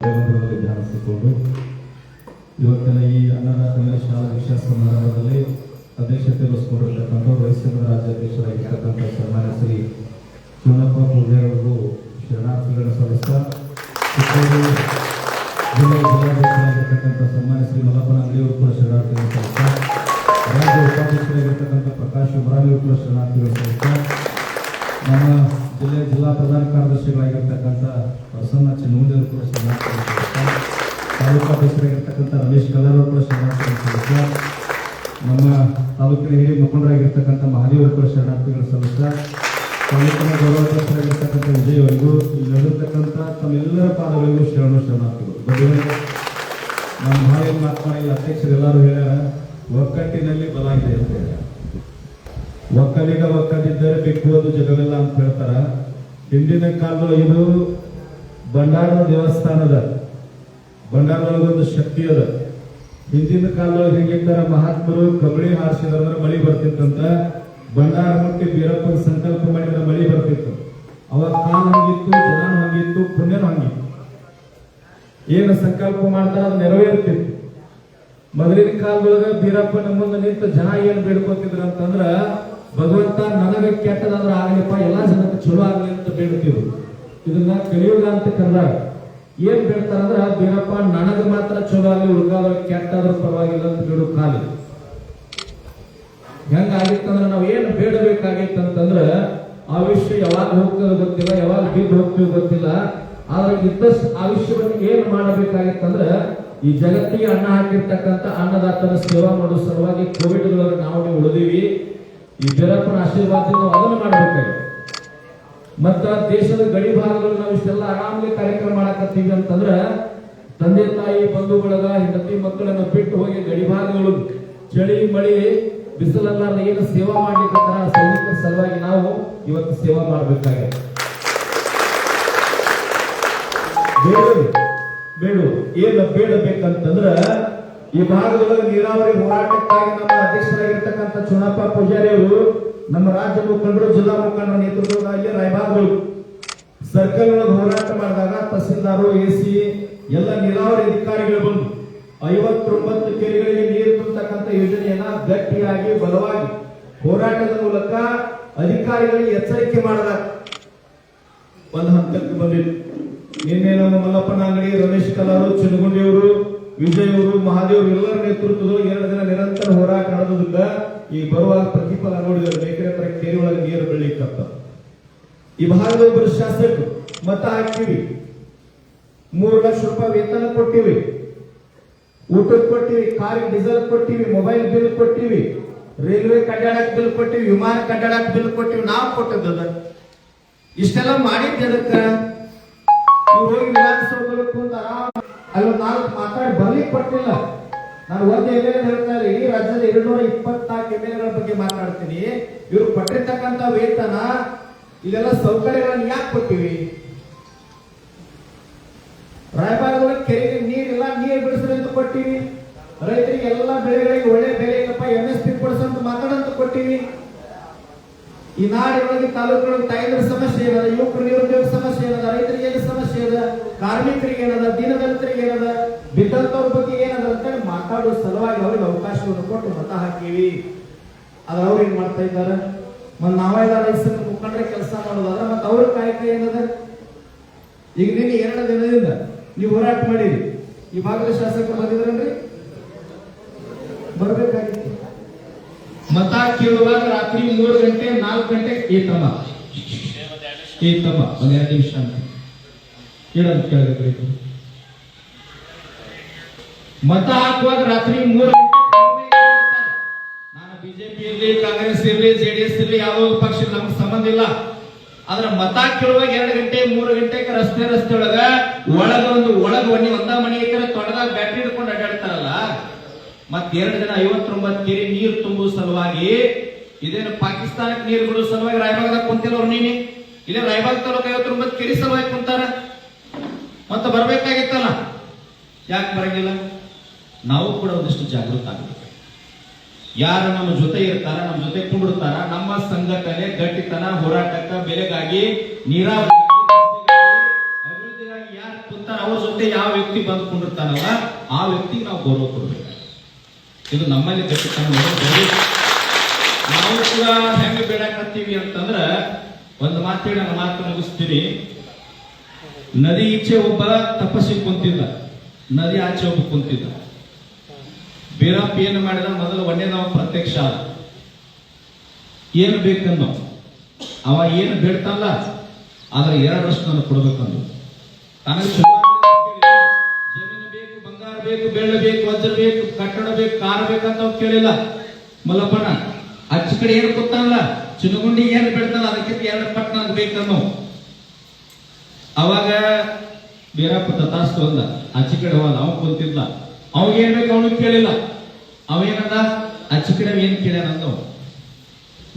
ಧ್ಯಾನಿಸಿಕೊಂಡು ಇವತ್ತಿನ ಈ ಅನ್ನದಾನ ಶಾಲಾ ವಿಶೇಷ ಸಮಾರಂಭದಲ್ಲಿ ಅಧ್ಯಕ್ಷತೆ ವಹಿಸಿಕೊಂಡಿರ್ತಕ್ಕಂಥ ವೈಶ್ಯ ರಾಜ್ಯಾಧ್ಯಕ್ಷರಾಗಿರ್ತಕ್ಕಂಥ ಸನ್ಮಾನ್ಯ ಶ್ರೀ ಶಿವನಪ್ಪ ಪೂಜಾರಿಗೂ ಶರಣಾರ್ಥಿಗಳ ಸಲ್ಲಿಸ್ತಾ ಜಿಲ್ಲಾಧ್ಯಕ್ಷರಾಗಿರ್ತಕ್ಕಂಥ ಸನ್ಮಾನ್ಯ ಶ್ರೀ ಮಲ್ಲಪ್ಪನ ಅಂಗಡಿಯವರು ಕೂಡ ಶರಣಾರ್ಥಿಗಳು ಸಲ್ಲಿಸ್ತಾ ರಾಜ್ಯ ಉಪಾಧ್ಯಕ್ಷರಾಗಿರ್ತಕ್ಕಂಥ ಪ್ರಕಾಶ್ ಉಮರಾಣಿಯವರು ಕೂಡ ಶರಣಾರ್ಥಿಗಳು ಸಲ್ಲಿಸ್ತಾ ನಮ್ಮ ಜಿಲ್ಲಾ ಪ್ರಧಾನ ಕಾರ್ಯದರ್ಶಿಗಳಾಗಿರ್ತಕ್ಕಂಥ ಪ್ರಸನ್ನ ಚಿನ್ನೂಂಡಿಯವರು ಕೂಡ ಶರಣಾರ್ಥಿಗಳು ಸಲ್ಲಿಸ್ತಾ ತಾಲೂಕಾಧ್ಯಕ್ಷರಾಗಿರ್ತಕ್ಕಂಥ ರಮೇಶ್ ಕಲ್ಲರ್ ಕೂಡ ಶರಣಾರ್ಥಿಗಳು ಸಲ್ಲಿಸ್ತಾ ನಮ್ಮ ತಾಲೂಕಿನ ಹಿರಿಯ ಮುಖಂಡರಾಗಿರ್ತಕ್ಕಂಥ ಮಹಾದೇವರು ಕೂಡ ಶರಣಾರ್ಥಿಗಳು ಸಲ್ಲಿಸ್ತಾ ತಾಲೂಕಿನ ಗೌರವಾಧ್ಯಕ್ಷರಾಗಿರ್ತಕ್ಕಂಥ ವಿಜಯ್ ಅವರಿಗೂ ಇಲ್ಲಿ ನಡೆದಿರ್ತಕ್ಕಂಥ ತಮ್ಮೆಲ್ಲರ ಪಾದಗಳಿಗೂ ಶರಣಾರ್ಥಿಗಳು ನಮ್ಮ ಭಾಳ ಮಾತನಾಡಿ ಅಧ್ಯಕ್ಷರೆಲ್ಲರೂ ಹೇಳ್ಯಾರ ಒಕ್ಕಟ್ಟಿನಲ್ಲಿ ಬಲ ಇದೆ ಅಂತ ಹೇಳ್ಯಾರ. ಒಕ್ಕಲಿಗ ಒಕ್ಕದಿದ್ದರೆ ಬಿಕ್ಕುವುದು ಜಗವೆಲ್ಲ ಅಂತ ಹೇಳ್ತಾರ. ಹಿಂದಿನ ಕಾಲದಲ್ಲಿ ಇದು ಭಂಡಾರದ ದೇವಸ್ಥಾನದ ಭಂಡಾರದೊಳಗೊಂದು ಶಕ್ತಿ ಅದ. ಹಿಂದಿನ ಕಾಲದೊಳಗೆ ಹೇಗಿದ್ದಾರೆ ಮಹಾತ್ಮರು ಕಬಳಿ ಹಾರಿಸಿದ್ರೆ ಮಳಿ ಬರ್ತಿತ್ತಂತ, ಭಂಡಾರ ಮುಟ್ಟಿ ಬೀರಪ್ಪನ ಸಂಕಲ್ಪ ಮಾಡಿದ್ರೆ ಮಳಿ ಬರ್ತಿತ್ತು. ಅವಾಗ ಕಾಲ ಹಂಗಿತ್ತು, ಜನ ಹಂಗಿತ್ತು, ಪುಣ್ಯನೂ ಹಂಗಿತ್ತು. ಏನು ಸಂಕಲ್ಪ ಮಾಡ್ತಾರ ಅದು ನೆರವೇರ್ತಿತ್ತು. ಮೊದಲಿನ ಕಾಲದೊಳಗ ಬೀರಪ್ಪನ ಮುಂದೆ ನಿಂತು ಜನ ಏನ್ ಬೇಡ್ಕೊತಿದ್ರು ಅಂತಂದ್ರ, ಭಗವಂತ ನನಗೆ ಕೆಟ್ಟದಾದ್ರ ಆಗಲಿಪ್ಪ, ಎಲ್ಲಾ ಜನಕ್ಕೆ ಚಲೋ ಆಗಲಿ ಅಂತ ಬೇಡ್ತಿದ್ರು. ಇದನ್ನ ಕಲಿಯುಗ ಅಂತ ಕರೆದಾಗ ಏನ್ ಬೇಡ್ತಾರಂದ್ರ, ಬೀರಪ್ಪ ನನಗೆ ಮಾತ್ರ ಚಲೋ ಆಗಲಿ, ಉಳ್ಗಾದ್ರ ಕೆಟ್ಟಾದ್ರೂ ಪರವಾಗಿಲ್ಲ ಅಂತ ಬೇಡೋ ಕಾಲ. ಹೆಂಗಾಗಿತ್ತಂದ್ರ ನಾವ್ ಏನ್ ಬೇಡಬೇಕಾಗಿತ್ತಂತಂದ್ರ ಆಯುಷ್ಯ ಯಾವಾಗ ಹೋಗ್ತದ ಗೊತ್ತಿಲ್ಲ, ಯಾವಾಗ ಬಿದ್ದು ಹೋಗ್ತೀವಿ ಗೊತ್ತಿಲ್ಲ. ಆದ್ರೆ ಇದ್ದಷ್ಟು ಆಯುಷ್ಯವನ್ನು ಏನ್ ಮಾಡಬೇಕಾಗಿತ್ತಂದ್ರ ಈ ಜಗತ್ತಿಗೆ ಅನ್ನ ಹಾಕಿರ್ತಕ್ಕಂಥ ಅನ್ನದಾತನ ಸೇವಾ ಮಾಡೋ ಸಲುವಾಗಿ ಕೋವಿಡ್ ನಾವು ಉಳಿದೀವಿ. ಈ ಬೀರಪ್ಪನ ಆಶೀರ್ವಾದದಿಂದ ನಾವು ಅದನ್ನು ಮಾಡಬೇಕಾಗಿದೆ. ಮತ್ತ ದೇಶದ ಗಡಿ ಭಾಗಗಳು ನಾವು ಇಷ್ಟೆಲ್ಲ ಆರಾಮಲ್ಲಿ ಕಾರ್ಯಕ್ರಮ ಮಾಡಕತ್ತೀವಿ ಅಂತಂದ್ರ ತಂದೆ ತಾಯಿ ಬಂಧು ಬಳಗ ಹೆಂಡತಿ ಮಕ್ಕಳನ್ನು ಬಿಟ್ಟು ಹೋಗಿ ಗಡಿ ಭಾಗಗಳು ಚಳಿ ಮಳಿ ಬಿಸಿಲಲ್ಲಾರ್ದ ಏನು ಸೇವಾ ಮಾಡ್ಲಿಕ್ಕೆ ಸೈನಿಕರ ಸಲುವಾಗಿ ನಾವು ಇವತ್ತು ಸೇವಾ ಮಾಡಬೇಕಾಗಿದೆ. ಬೇಡ ಏನು ಬೇಡಬೇಕಂತಂದ್ರ ಈ ಭಾಗದೊಳಗೆ ನೀರಾವರಿ ಹೋರಾಟಕ್ಕಾಗಿ ನಮ್ಮ ಅಧ್ಯಕ್ಷರಾಗಿರ್ತಕ್ಕಂಥ ಚುನಪ್ಪ ಪೂಜಾರಿ ಅವರು ನಮ್ಮ ರಾಜ್ಯ ಮುಖಂಡರು ಜಿಲ್ಲಾ ಮುಖಂಡರ ನೇತೃತ್ವದಲ್ಲಿ ರಾಯಬಾಗ್ಗಳು ಸರ್ಕಲ್ ಒಳಗೆ ಹೋರಾಟ ಮಾಡಿದಾಗ ತಹಸೀಲ್ದಾರು ಎಸಿ ಎಲ್ಲ ನೀರಾವರಿ ಅಧಿಕಾರಿಗಳು ಬಂದು 59 ಕೆರೆಗಳಿಗೆ ನೀರು ತುಂಬತಕ್ಕಂಥ ಯೋಜನೆಯನ್ನ ಗಟ್ಟಿಯಾಗಿ ಬಲವಾಗಿ ಹೋರಾಟದ ಮೂಲಕ ಅಧಿಕಾರಿಗಳಿಗೆ ಎಚ್ಚರಿಕೆ ಮಾಡಿದಾಗ ಒಂದು ಹಂತಕ್ಕೆ ಬಂದಿತ್ತು. ನಿನ್ನೆ ನಮ್ಮ ಮಲ್ಲಪ್ಪನ ಅಂಗಡಿ, ರಮೇಶ್ ಕಲ್ಲರು, ಚಿನ್ನಗುಂಡಿಯವರು, ವಿಜಯ್ ಅವರು, ಮಹಾದೇವರು ಎಲ್ಲರ ನೇತೃತ್ವದಲ್ಲಿ 2 ದಿನ ನಿರಂತರ ಹೋರಾಟ ನಡೆದುದಕ್ಕ ಈ ಬರುವಾಗ ಪ್ರತಿಫಲ ನೋಡಿದರೆ ಬೇಕರೆ ಹತ್ರ ಕೇರಿ ಒಳಗೆ ನೀರು ಬೆಳಿಕತ್ತ. ಈ ಭಾಗದ ಒಬ್ಬರು ಶಾಸಕರು ಮತ ಹಾಕ್ತೀವಿ, 3 ಲಕ್ಷ ರೂಪಾಯಿ ವೇತನ ಕೊಟ್ಟಿವಿ, ಊಟಕ್ಕೆ ಕೊಟ್ಟಿವಿ, ಕಾರಿಗೆ ಡೀಸೆಲ್ ಕೊಟ್ಟಿವಿ, ಮೊಬೈಲ್ ಬಿಲ್ ಕೊಟ್ಟಿವಿ, ರೈಲ್ವೆ ಕಡ್ಡಾಡಕ್ ಬಿಲ್ ಕೊಟ್ಟಿವಿ, ವಿಮಾನ ಕಡ್ಡಾಡಕ್ ಬಿಲ್ ಕೊಟ್ಟಿವಿ. ನಾವು ಕೊಟ್ಟದ ಇಷ್ಟೆಲ್ಲ ಮಾಡಿದ್ದೆ ಅದಕ್ಕ ಇವ್ರು ಹೋಗಿ ವಿಧಾನಸೌಧದಲ್ಲಿ ಕುಂತ ಅಲ್ಲಿ 4 ಮಾತಾಡಿ ಬರ್ಲಿಕ್ಕೆ ಕೊಟ್ಟಿಲ್ಲ. ನಾನು ಒಂದು ಎಮ್ಎಲ್ಎ ಹೇಳ್ತಾ ಇಲ್ಲ, ಇಡೀ ರಾಜ್ಯದ 224 ಎಮ್ಎಲ್ಎಗಳ ಬಗ್ಗೆ ಮಾತಾಡ್ತೀನಿ. ಇವ್ರು ಕೊಟ್ಟಿರ್ತಕ್ಕಂಥ ವೇತನ ಇದೆಲ್ಲ ಸೌಕರ್ಯಗಳನ್ನು ಯಾಕೆ ಕೊಟ್ಟಿವಿ? ರಾಯಬಾಗದೊಳಗೆ ಕೆರೆಗೆ ನೀರಿಲ್ಲ, ನೀರು ಬಿಡಿಸ್ರಿ ಅಂತ ಕೊಟ್ಟಿವಿ. ರೈತರಿಗೆ ಎಲ್ಲ ಬೆಳೆಗಳಿಗೆ ಒಳ್ಳೆ ಬೆಲೆ ಇಲ್ಲಪ್ಪ, MSP ಕೊಡಿಸಂತ ಮಾತಾಡಂತ ಕೊಟ್ಟಿವಿ. ಈ ನಾಡಿನೊಳಗೆ ತಾಲೂಕಿನೊಳಗೆ ತಾಯಂದ್ರ ಸಮಸ್ಯೆ ಏನದ, ಯುವಕರು ನಿರುದ್ಯೋಗ ಸಮಸ್ಯೆ ಏನದ, ರೈತರಿಗೆ ಏನು ಸಮಸ್ಯೆ ಅದ, ಕಾರ್ಮಿಕರಿಗೆ ಏನದ, ದೀನದಲಿತರಿಗೆ ಏನದ, ಬಿದ್ದಂತವ್ರ ಬಗ್ಗೆ ಏನದ ಅಂತೇಳಿ ಮಾತಾಡೋ ಸಲುವಾಗಿ ಅವ್ರಿಗೆ ಅವಕಾಶವನ್ನು ಕೊಟ್ಟು ಮತ ಹಾಕಿವಿ. ಆದ್ರೆ ಅವ್ರು ಏನ್ ಮಾಡ್ತಾ ಇದ್ದಾರೆ, ಮತ್ ನಾವೆಲ್ಲ ರೈತರ ಮುಖಂಡರೆ ಕೆಲಸ ಮಾಡೋದಾದ್ರೆ ಮತ್ತೆ ಅವ್ರ ಕಾಯಕ ಏನದ? ಈಗ ನಿನ್ನೆ 2 ದಿನದಿಂದ ನೀವು ಹೋರಾಟ ಮಾಡಿರಿ, ಈ ಭಾಗದ ಶಾಸಕರು ಬಂದಿದ್ರನ್ರಿ, ಬರ್ಬೇಕಾಗಿತ್ತು. ಮತ ಕೇಳುವಾಗ ರಾತ್ರಿ 3 ಗಂಟೆ 4 ಗಂಟೆ ಏತಮ್ಮ ಒಂದ್ 2 ನಿಮಿಷ ಅಂತ ಹೇಳಂತ ಕೇಳಬೇಕು. ಮತ ಹಾಕುವಾಗ ರಾತ್ರಿ 3 ಗಂಟೆ. ನಾನು ಬಿಜೆಪಿ ಇರ್ಲಿ, ಕಾಂಗ್ರೆಸ್ ಇರ್ಲಿ, ಜೆಡಿಎಸ್ ಇರ್ಲಿ, ಯಾವ ಪಕ್ಷ ನಮ್ಗೆ ಸಂಬಂಧ ಇಲ್ಲ. ಆದ್ರೆ ಮತ ಕೇಳುವಾಗ 2 ಗಂಟೆ 3 ಗಂಟೆಗೆ ರಸ್ತೆ ಒಳಗ ಒಳಗ ಒಂದ ಮನೆ ತೊಡದಾಗ ಬ್ಯಾಟ್ರಿ ಹಿಡ್ಕೊಂಡು ಅಡ್ಡಾಡ್ತಾರಲ್ಲ. ಮತ್ 2 ದಿನ 59 ಕೆರೆ ನೀರು ತುಂಬುವ ಸಲುವಾಗಿ ಇದೇನು ಪಾಕಿಸ್ತಾನಕ್ಕೆ ನೀರು ಬಿಡುವ ಸಲುವಾಗಿ ರಾಯಬಾಗದಾಗ ಕುಂತಿಲ್ಲ ಅವ್ರು. ನೀನೆ ಇಲ್ಲೇ ರಾಯಬಾಗ್ ತಾಲೂಕು 59 ಕೆರೆ ಸಲುವಾಗಿ ಕುಂತಾರ. ಮತ್ತೆ ಬರ್ಬೇಕಾಗಿತ್ತಲ್ಲ, ಯಾಕೆ ಬರಂಗಿಲ್ಲ? ನಾವು ಕೂಡ ಒಂದಿಷ್ಟು ಜಾಗೃತ ಆಗಬೇಕು. ಯಾರು ನಮ್ಮ ಜೊತೆ ಇರ್ತಾರ, ನಮ್ಮ ಜೊತೆ ಕುಂಡಿರ್ತಾರ, ನಮ್ಮ ಸಂಘಟನೆ ಗಟ್ಟಿತನ ಹೋರಾಟಕ್ಕ ಬೆಲೆಗಾಗಿ ನೀರಾವರಿ ಅಭಿವೃದ್ಧಿಗಾಗಿ ಯಾರು ಕುಂತಾರ ಅವ್ರ ಜೊತೆ ಯಾವ ವ್ಯಕ್ತಿ ಬಂದ್ಕೊಂಡಿರ್ತಾನಲ್ಲ ಆ ವ್ಯಕ್ತಿಗೆ ನಾವು ಗೌರವ ಕೊಡ್ಬೇಕು. ಇದು ನಮ್ಮಲ್ಲಿ ಗಟ್ಟಿತನ. ನಾವು ಕೂಡ ಹೆಂಗೆ ಬೇಡಕತ್ತೀವಿ ಅಂತಂದ್ರ ಒಂದು ಮಾತು ಹೇಳಿ ನನ್ನ ಮಾತು ಮುಗಿಸ್ತೀನಿ. ನದಿ ಈಚೆ ಒಬ್ಬ ತಪಸ್ಸಿಗೆ ಕುಂತಿದ್ದ, ನದಿ ಆಚೆ ಒಬ್ಬ ಕುಂತಿದ್ದ. ಬೀರಪ್ಪ ಏನು ಮಾಡಿದ, ಮೊದಲು ಒಂದೇ ನಾವು ಪ್ರತ್ಯಕ್ಷ ಆದ. ಏನು ಬೇಕನ್ನೋ ಅವ ಏನು ಬೇಡ್ತಲ್ಲ ಆದ್ರೆ 2 ವರ್ಷ ನಾನು ಕೊಡ್ಬೇಕಂದು. ತನಗೆ ಜಮೀನು ಬೇಕು, ಬಂಗಾರ ಬೇಕು, ಬೆಳ್ಳ ಬೇಕು, ವಜ್ರ ಬೇಕು, ಕಟ್ಟಡ ಬೇಕು, ಕಾರ್ ಬೇಕಂತ ಅವ್ರು ಕೇಳಿಲ್ಲ. ಮಲ್ಲಪ್ಪಣ್ಣ ಅಚ್ಚ ಕಡೆ ಏನು ಗೊತ್ತಲ್ಲ, ಚಿನ್ನಗುಂಡಿ ಏನು ಬೇಡ್ತಲ್ಲ ಅದಕ್ಕಿಂತ 2 ಪಟ್ಟು ನನಗೆ ಬೇಕನ್ನೋ. ಅವಾಗ ಬೀರಪ್ಪ ತಥಾಸ್ತು ಅಂದ. ಆಚೆ ಕಡೆ ಹೋದ, ಅವ್ ಕುಂತಿದ್ದ. ಅವಾಗ ಏನ್ ಬೇಕು ಅವನಿಗೆ ಕೇಳಿಲ್ಲ. ಅವೇನದ ಆಚೆ ಕಡೆ ಏನ್ ಕೇಳ್ಯಾನಂದ,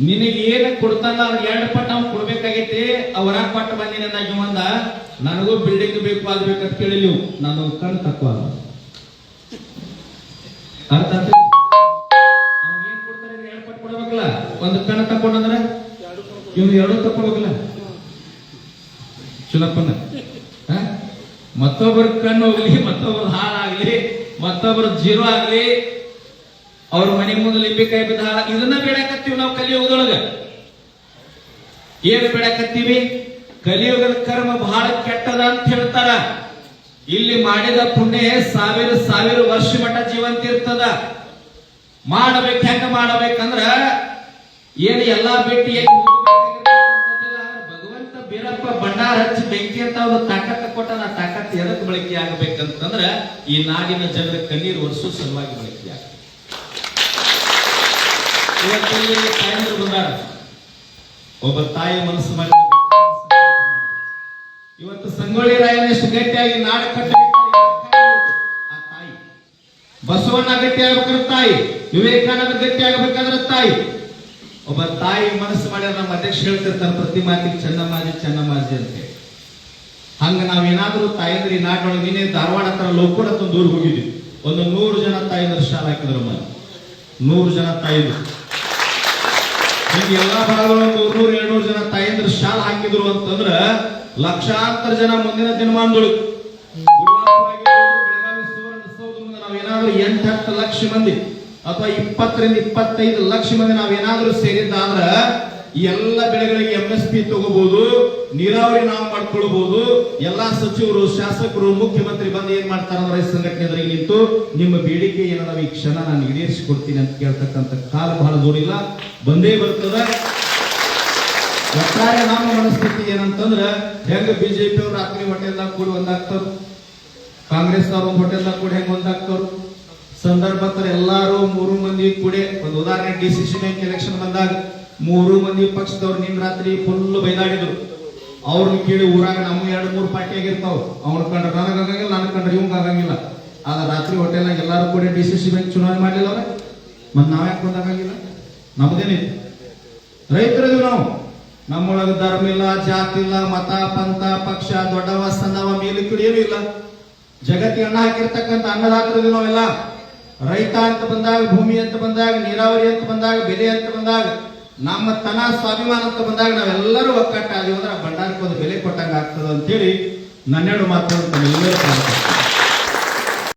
ನಿನಗೆ ಏನ ಕೊಡ್ತಾನ ಅದ್ 2 ಪಟ್ಟು ಅವ್ನು ಕೊಡ್ಬೇಕಾಗೈತಿ. ಅವರ ಪಟ್ಟು ಬಂದಿನಾಗಿ ಒಂದ ನನಗೂ ಬಿಲ್ಡಿಂಗ್ ಬೇಕು ಅದು ಬೇಕಂತ ಕೇಳಿಲ್ಲ. ನಾನು ಕಣ್ ತక్కుವ ಅರ್ಥ ಅವ್ನ್ ಏನ್ ಕೊಡ್ತಾರೆ, 2 ಪಟ್ಟು ಕೊಡ್ಬೇಕಲ್ಲ. ಒಂದು ಕಣ್ ತಕೊಂಡಂದ್ರ ಇವ್ನು 2 ತಕೊಡ್ಬೇಕಲ್ಲ. ಚುನಪ್ಪನ ಮತ್ತೊಬ್ಬರ ಕಣ್ಣು ಹೋಗ್ಲಿ, ಮತ್ತೊಬ್ಬರ ಹಾಳಾಗ್ಲಿ, ಮತ್ತೊಬ್ಬರ ಜೀರೋ ಆಗ್ಲಿ, ಅವ್ರ ಮನೆ ಮುಂದೆ ಲಿಂಬಿಕಾಯಿ ಬಿದ್ದ ಹಾಳ, ಇದನ್ನ ಬೇಡಕತ್ತೀವಿ ನಾವು ಕಲಿಯುಗದೊಳಗ. ಏನು ಬೇಡಕತ್ತೀವಿ? ಕಲಿಯುಗದ ಕರ್ಮ ಬಹಳ ಕೆಟ್ಟದ ಅಂತ ಹೇಳ್ತಾರ. ಇಲ್ಲಿ ಮಾಡಿದ ಪುಣ್ಯ 1000 ವರ್ಷ ಮಟ್ಟ ಜೀವಂತ ಇರ್ತದ. ಮಾಡಬೇಕು. ಹೆಂಗ ಮಾಡಬೇಕಂದ್ರ ಏನು ಎಲ್ಲಾ ಬಿಟ್ಟು ಭಗವಂತ ಬೀರಪ್ಪ ಭಂಡಾರ ಹಚ್ಚಿ ಬೆಂಕಿ ಅಂತ ಒಂದು ತಾಕತ್ ಕೊಟ್ಟ. ಆ ತಾಕತ್ ಎದಕ್ಕೆ ಬಳಕೆ ಆಗಬೇಕಂತಂದ್ರ ಈ ನಾಡಿನ ಜನರ ಕಣ್ಣೀರು ಒರೆಸೋ ಸಲುವಾಗಿ ಬಳಕೆ ಆಗ. ಇವತ್ತು ತಾಯಂದ್ರು ಬಂದಾರ. ಒಬ್ಬ ತಾಯಿ ಮನಸ್ಸು ಮಾಡಿ ಇವತ್ತು ಸಂಗೊಳ್ಳಿ ರಾಯನಷ್ಟು ಗಟ್ಟಿಯಾಗಿ ನಾಡ ಆ ತಾಯಿ, ಬಸವಣ್ಣ ಗಟ್ಟಿ ಆಗ್ಬೇಕಾದ್ರೆ ತಾಯಿ, ವಿವೇಕಾನಂದ ಗಟ್ಟಿ ಆಗ್ಬೇಕಾದ್ರೆ ತಾಯಿ. ಒಬ್ಬ ತಾಯಿ ಮನಸ್ಸು ಮಾಡಿ ನಮ್ಮ ಅಧ್ಯಕ್ಷ ಹೇಳ್ತಿರ್ತಾರೆ ಪ್ರತಿ ಮಾತಿಗೆ ಚೆನ್ನಮ್ಮಾಜಿ ಚೆನ್ನಮ್ಮಾಜಿ ಅಂತ. ಹಂಗ ನಾವೇನಾದ್ರೂ ತಾಯಂದ್ರಿ ನಾಟೊಳಗೆ ನೀನೇ ಧಾರವಾಡ ಹತ್ರ ಲೋಕೋಡ್ ಹತ್ರ ದೂರ ಹೋಗಿದ್ವಿ. ಒಂದು 100 ಜನ ತಾಯಂದ್ರ ಶಾಲ ಹಾಕಿದ್ರು ಮನೆ, 100 ಜನ ತಾಯಿದ್ರು. ಹೀಗೆ ಎಲ್ಲಾ ಭಾಗಗಳು 100-200 ಜನ ತಾಯಂದ್ರ ಶಾಲ ಹಾಕಿದ್ರು ಅಂತಂದ್ರ ಲಕ್ಷಾಂತರ ಜನ ಮುಂದಿನ ದಿನಮಾನದೊಳಗೆ ಬೆಳಗಾವಿ ಸುವರ್ಣಸೌಧ ಮುಂದೆ ನಾವೇನಾದ್ರೂ 8-10 ಲಕ್ಷ ಮಂದಿ ಅಥವಾ 20-25 ಲಕ್ಷ ಮಂದಿ ನಾವೇನಾದ್ರೂ ಸೇರಿದ್ದಾದ್ರ ಈ ಎಲ್ಲ ಬೆಳೆಗಳಿಗೆ MSP ತಗೋಬಹುದು, ನೀರಾವರಿ ನಾವು ಮಾಡ್ಕೊಳ್ಬಹುದು. ಎಲ್ಲಾ ಸಚಿವರು, ಶಾಸಕರು, ಮುಖ್ಯಮಂತ್ರಿ ಬಂದು ಏನ್ ಮಾಡ್ತಾರ ರೈತ ಸಂಘಟನೆ ಎದುರಿಗೆ ನಿಂತು ನಿಮ್ಮ ಬೇಡಿಕೆ ಏನಾದ ಈ ಕ್ಷಣ ನಾನು ಈಡೇರಿಸಿಕೊಡ್ತೀನಿ ಅಂತ ಕೇಳ್ತಕ್ಕಂಥ ಕಾಲ ಬಹಳ ದೂರಿಲ್ಲ, ಬಂದೇ ಬರ್ತದ. ಒಟ್ಟಾರೆ ನಮ್ಮ ಮನಸ್ಥಿತಿ ಏನಂತಂದ್ರ ಹೆಂಗ ಬಿಜೆಪಿ ಅವ್ರು ರಾತ್ರಿ ಹೋಟೆಲ್ದಾಗ ಕೂಡಿ ಒಂದಾಗ್ತಾರ, ಕಾಂಗ್ರೆಸ್ ಅವ್ರ ಒಂದು ಹೋಟೆಲ್ದಾಗ ಕೂಡಿ ಹೆಂಗ್ ಒಂದಾಗ್ತಾರ. ಸಂದರ್ಭ ಎಲ್ಲಾರು 3 ಮಂದಿ ಕೂಡಿ ಒಂದು ಉದಾಹರಣೆ DCC ಬ್ಯಾಂಕ್ ಎಲೆಕ್ಷನ್ ಬಂದಾಗ 3 ಮಂದಿ ಪಕ್ಷದವ್ರು ನಿನ್ ರಾತ್ರಿ ಫುಲ್ ಬೈದಾಡಿದ್ರು. ಅವ್ರನ್ನ ಕೇಳಿ ಊರಾಗ ನಮ್ಮ 2-3 ಪಾರ್ಟಿ ಆಗಿರ್ತಾವ. ಅವ್ನ ಕಂಡ್ರೆ ನನಗಾಗಂಗಿಲ್ಲ, ನನ್ನ ಕಂಡ್ರೆ ಇವಂಗ ಆಗಂಗಿಲ್ಲ. ಆಗ ರಾತ್ರಿ ಹೋಟೆಲ್ನಾಗ ಎಲ್ಲಾರು ಕೂಡ DCC ಬ್ಯಾಂಕ್ ಚುನಾವಣೆ ಮಾಡ್ಲಿಲ್ಲ ಅವ್ರೆ. ಮತ್ ನಾವ್ಯಾಕೆ ಬಂದಾಗಂಗಿಲ್ಲ? ನಮ್ದೇನಿತ್ತು ರೈತರದು. ನಾವು ನಮ್ಮೊಳಗ ಧರ್ಮ ಇಲ್ಲ, ಜಾತಿ ಇಲ್ಲ, ಮತ ಪಂಥ ಪಕ್ಷ ದೊಡ್ಡವ ಸಣ್ಣವ ಮೇಲೆ ಏನು ಇಲ್ಲ. ಜಗತ್ತಿಗೆ ಅನ್ನ ಹಾಕಿರ್ತಕ್ಕಂಥ ಅನ್ನದಾತರದು ನಾವೆಲ್ಲ. ರೈತ ಅಂತ ಬಂದಾಗ, ಭೂಮಿ ಅಂತ ಬಂದಾಗ, ನೀರಾವರಿ ಅಂತ ಬಂದಾಗ, ಬೆಲೆ ಅಂತ ಬಂದಾಗ, ನಮ್ಮ ತನ ಸ್ವಾಭಿಮಾನ ಅಂತ ಬಂದಾಗ ನಾವೆಲ್ಲರೂ ಒಕ್ಕಟ್ಟಾದೀವಿ ಅಂದ್ರೆ ಭಂಡಾರಕ್ಕೆ ಒಂದು ಬೆಲೆ ಕೊಟ್ಟಂಗ ಆಗ್ತದ ಅಂತೇಳಿ 12 ಮಾತು ಎಲ್ಲರೂ